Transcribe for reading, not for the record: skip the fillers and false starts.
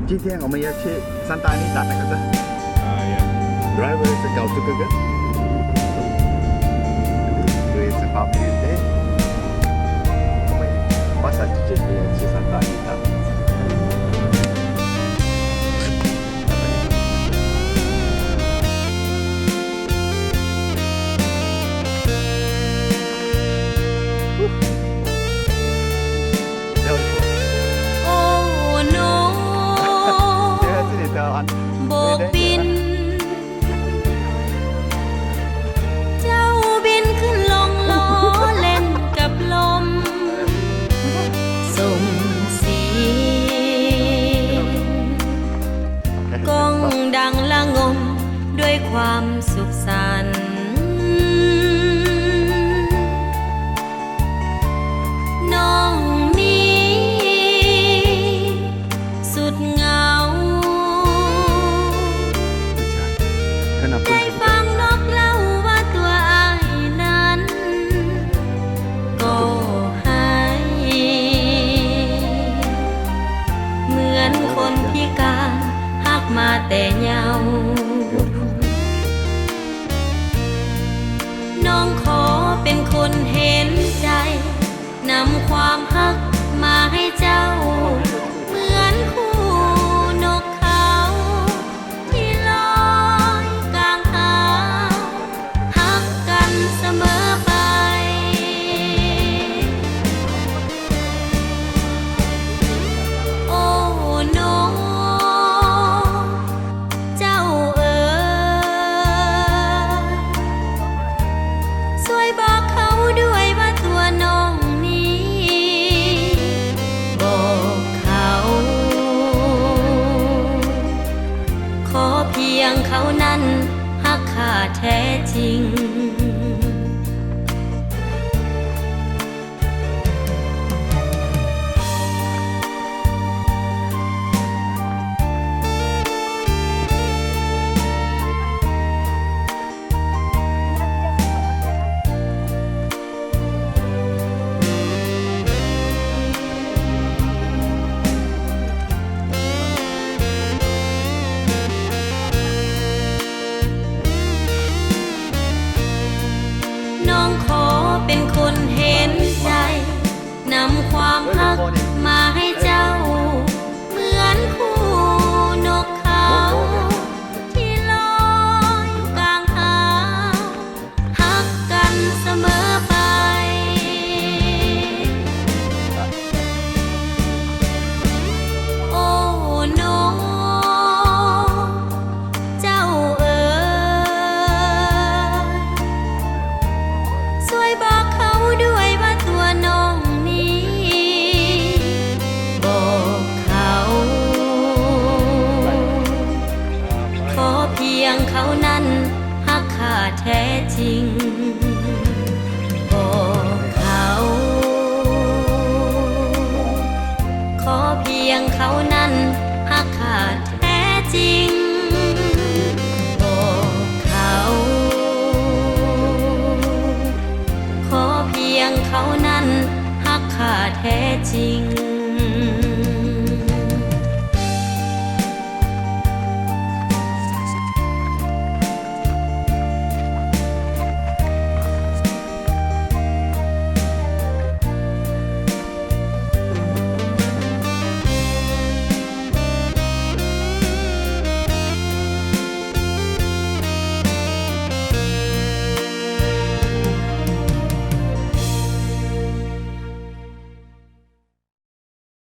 今天我们要去三大利打那个的。Driver is kau suka ke? Itu is public day. Masa cuci dia si Santa Anita.โบกบินเจ้าบินขึ้นลงล้อเล่นกับลมส่งเสียงก้องดังละงมด้วยความสุขสันต์น้องนี้สุดเหงาได้ฟังนกเล่าว่าตัวอ้ายนั้นก็หายเหมือนคนพิการหักมาแต่เยาว์น้องขอเป็นคนเห็นใจนำความหักมาให้เจ้าเหมือนคู่นกเขาที่ลอยกลางหาวหักกันเสมอไปโอ้นกเจ้าเอ๋ยช่วยบอกเขาด้วยว่าตัวน้องบอกเขาขอเพียงเขานั้นหักข้าแท้จริงน้องขอเป็นคนเห็นใจนำความหักมาให้เจ้าเหมือนคู่นกเขาที่ลอยกลางหาวหักกันเสมอไปโอ้นกเจ้าเอ๋ยช่วยบอกเขาด้วยว่าตัวน้องนี้บอกเขาขอเพียงเขานั้นหักข้าแท้จริงบอกเขาขอเพียงเขานั้นหักข้าแท้จริงบอกเขาขอเพียงเขานั้นหักข้าแท้จริง